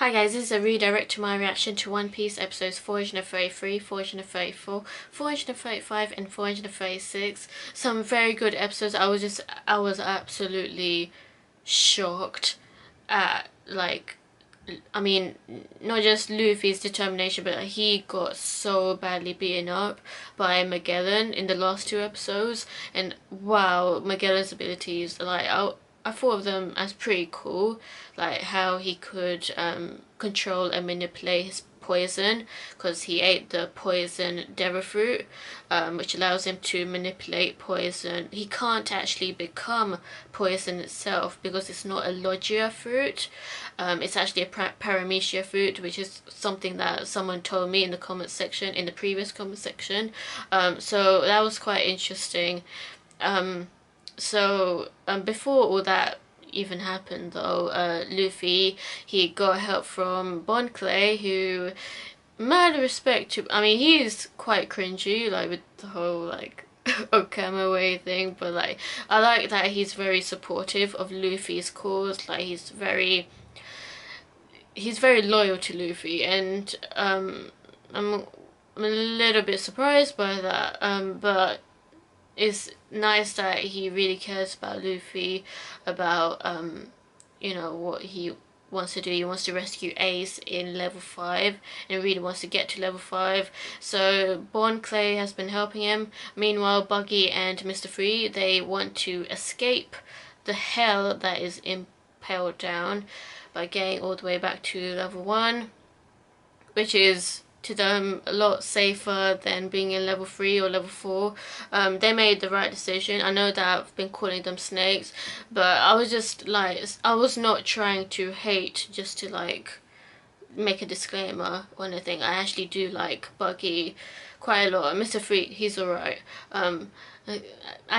Hi guys, this is a redirect to my reaction to One Piece episodes 433, 434, 435 and 436. Some very good episodes. I was absolutely shocked at, like, I mean, not just Luffy's determination, but he got so badly beaten up by Magellan in the last two episodes. And wow, Magellan's abilities, like, I thought of them as pretty cool, like how he could control and manipulate his poison, because he ate the poison devil fruit, which allows him to manipulate poison. He can't actually become poison itself because it's not a Logia fruit. It's actually a paramecia fruit, which is something that someone told me in the comment section, in the previous comment section. So that was quite interesting. Before all that even happened though, Luffy, he got help from Bon Clay, who, mad respect to, I mean, he's quite cringy, like, with the whole, like, Okama way thing, but, like, I like that he's very supportive of Luffy's cause. Like, he's very loyal to Luffy, and I'm a little bit surprised by that, but it's nice that he really cares about Luffy, about you know, what he wants to do. He wants to rescue Ace in level 5 and really wants to get to level 5. So Bon Clay has been helping him. Meanwhile, Buggy and Mr.3, they want to escape the hell that is Impel Down by getting all the way back to level 1, which is to them a lot safer than being in level 3 or level 4. They made the right decision. I know that I've been calling them snakes, but I was just like, I was not trying to hate just to, like, make a disclaimer or anything. I actually do like Buggy quite a lot. Mr.3, he's alright. At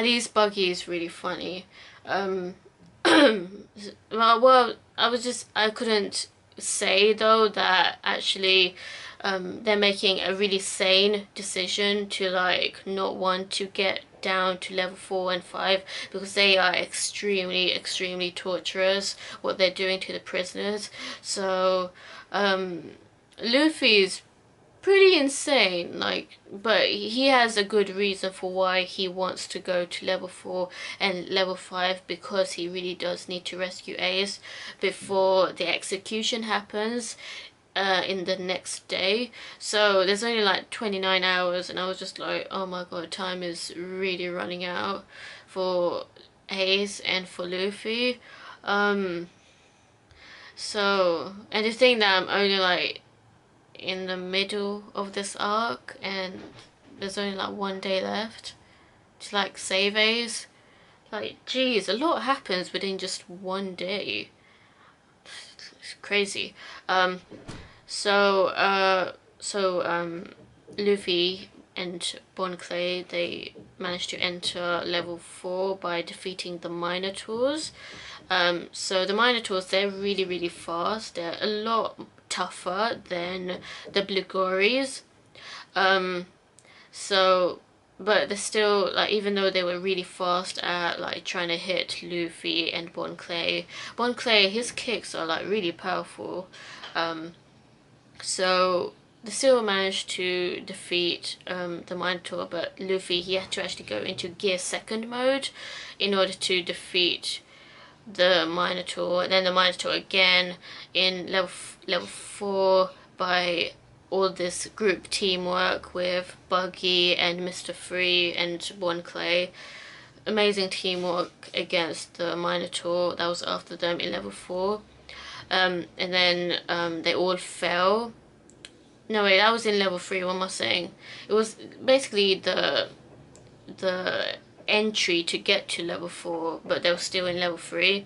least Buggy is really funny. Well, I couldn't say though that actually they're making a really sane decision to, like, not want to get down to level 4 and 5, because they are extremely torturous, what they're doing to the prisoners. So Luffy's pretty insane, like, but he has a good reason for why he wants to go to level 4 and level 5, because he really does need to rescue Ace before the execution happens in the next day. So there's only like 29 hours, and I was just like, oh my god, time is really running out for Ace and for Luffy. So, and the thing that I'm only, like, in the middle of this arc, and there's only like 1 day left to, like, save Ace. Like, geez, a lot happens within just 1 day. It's crazy. Luffy and Bon Clay, they managed to enter level 4 by defeating the Minotaurs. So the Minotaurs, they're really fast. They're a lot tougher than the Blugoris. But they're still, like, even though they were really fast at, like, trying to hit Luffy and Bon Clay, his kicks are, like, really powerful. So they still managed to defeat the Minotaur, but Luffy, he had to actually go into gear 2nd mode in order to defeat the Minotaur. And then the Minotaur again in level 4 by all this group teamwork with Buggy and Mr.3 and Bon Clay. Amazing teamwork against the Minotaur that was after them in level 4. And then they all fell. No wait, that was in level 3, what am I saying? It was basically the entry to get to level 4, but they were still in level 3.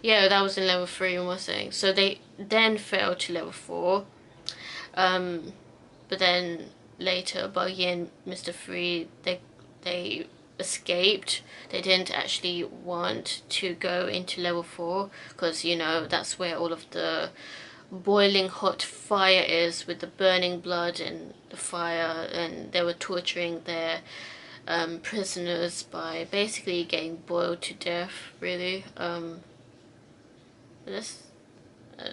Yeah, that was in level 3, what am I saying? So they then fell to level 4. But then later Buggy and Mr.3, they escaped. They didn't actually want to go into level 4, because, you know, that's where all of the boiling hot fire is, with the burning blood and the fire, and they were torturing their prisoners by basically getting boiled to death, really.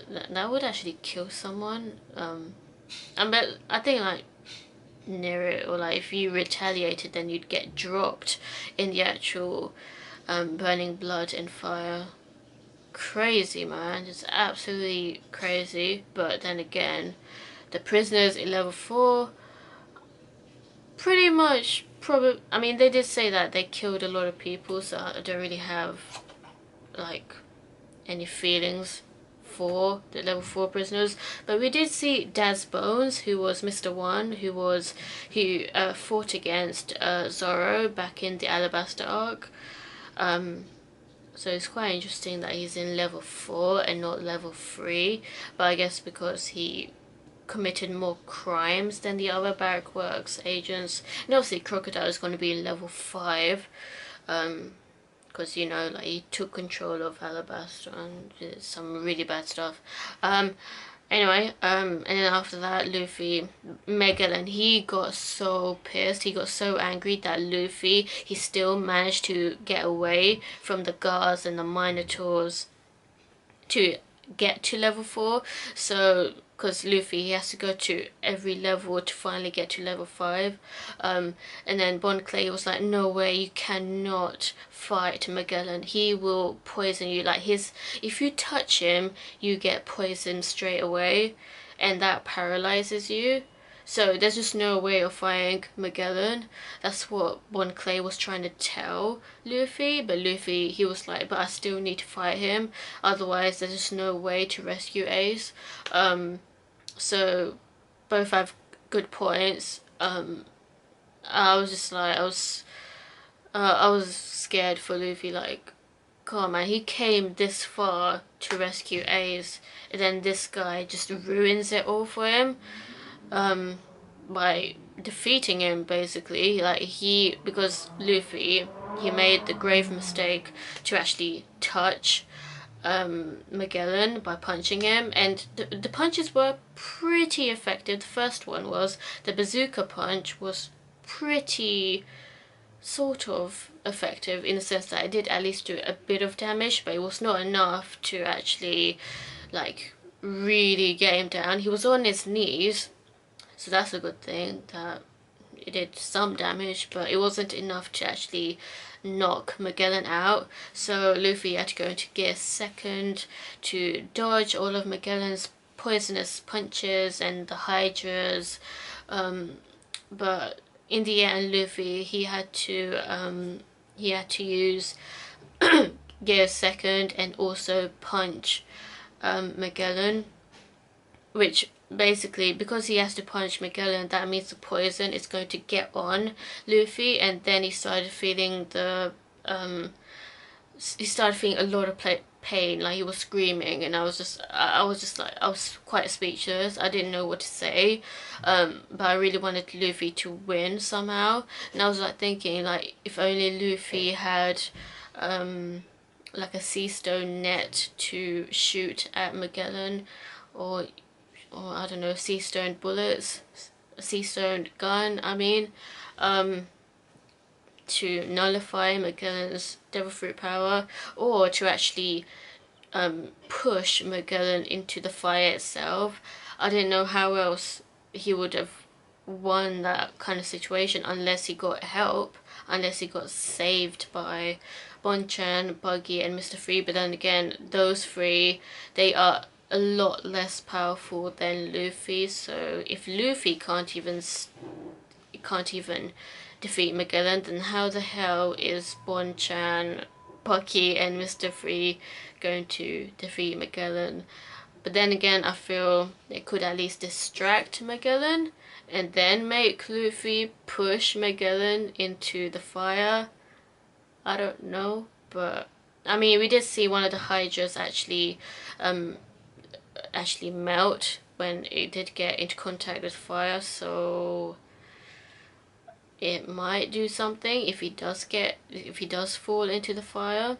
that would actually kill someone. I think like near it, or like if you retaliated, then you'd get dropped in the actual burning blood and fire. Crazy, man, just absolutely crazy. But then again, the prisoners in level 4 pretty much probably, I mean, they did say that they killed a lot of people, so I don't really have like any feelings for the level 4 prisoners. But we did see Daz Bones, who was Mr. 1, who fought against Zoro back in the Alabasta arc. So it's quite interesting that he's in level 4 and not level 3, but I guess because he committed more crimes than the other Barrack Works agents. And obviously Crocodile is going to be in level 5, because you know, like, he took control of Alabasta and did some really bad stuff. Anyway, and then after that, Luffy, Magellan, he got so pissed, he got so angry that Luffy, he still managed to get away from the guards and the Minotaurs to get to level 4. So because Luffy, he has to go to every level to finally get to level 5. And then Bon Clay was like, no way, you cannot fight Magellan, he will poison you. Like, if you touch him, you get poisoned straight away, and that paralyzes you. So there's just no way of fighting Magellan. That's what Bon Clay was trying to tell Luffy, but Luffy, he was like, but I still need to fight him, otherwise there's just no way to rescue Ace. So both have good points. I was just like, I was scared for Luffy, like, come on man, he came this far to rescue Ace, and then this guy just ruins it all for him. By defeating him, basically. Like, because Luffy, he made the grave mistake to actually touch Magellan by punching him, and the punches were pretty effective. The first one was, the bazooka punch was pretty sort of effective, in the sense that it did at least do a bit of damage, but it was not enough to actually, like, really get him down. He was on his knees, so that's a good thing, that it did some damage, but it wasn't enough to actually knock Magellan out. So Luffy had to go into gear second to dodge all of Magellan's poisonous punches and the hydras. But in the end, Luffy, he had to use gear second and also punch Magellan, which basically, because he has to punch Magellan, that means the poison is going to get on Luffy, and then he started feeling a lot of pain, like he was screaming, and I was quite speechless. I didn't know what to say, but I really wanted Luffy to win somehow, and I was like thinking, like, if only Luffy had like a sea stone net to shoot at Magellan, or I don't know, sea stone bullets, a sea stone gun, I mean, to nullify Magellan's devil fruit power, or to actually push Magellan into the fire itself. I didn't know how else he would have won that kind of situation unless he got help, unless he got saved by Bonchan, Buggy and Mr.3. But then again, those three, they are a lot less powerful than Luffy, so if Luffy can't even defeat Magellan, then how the hell is Bonchan, Buggy and Mr.3 going to defeat Magellan? But then again, I feel they could at least distract Magellan and then make Luffy push Magellan into the fire. I don't know, but I mean, we did see one of the hydras actually melt when it did get into contact with fire, so it might do something if he does fall into the fire.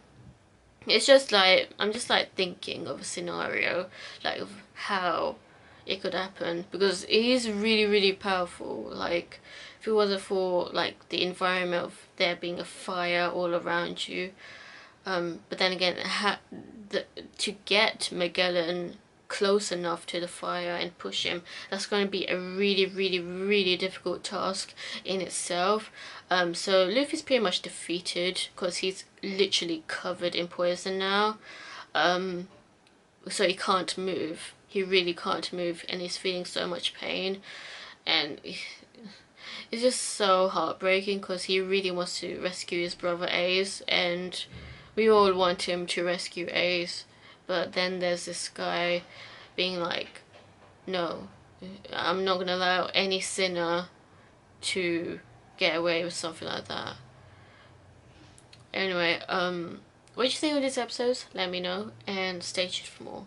It's just like, I'm just like thinking of a scenario, like, of how it could happen, because he's really, really powerful. Like, if it wasn't for like the environment of there being a fire all around you, but then again, to get Magellan close enough to the fire and push him. That's going to be a really difficult task in itself. So Luffy's pretty much defeated because he's literally covered in poison now. So he can't move. He really can't move, and he's feeling so much pain, and it's just so heartbreaking because he really wants to rescue his brother Ace, and we all want him to rescue Ace. But then there's this guy being like, no, I'm not gonna allow any sinner to get away with something like that. Anyway, what do you think of these episodes? Let me know, and stay tuned for more.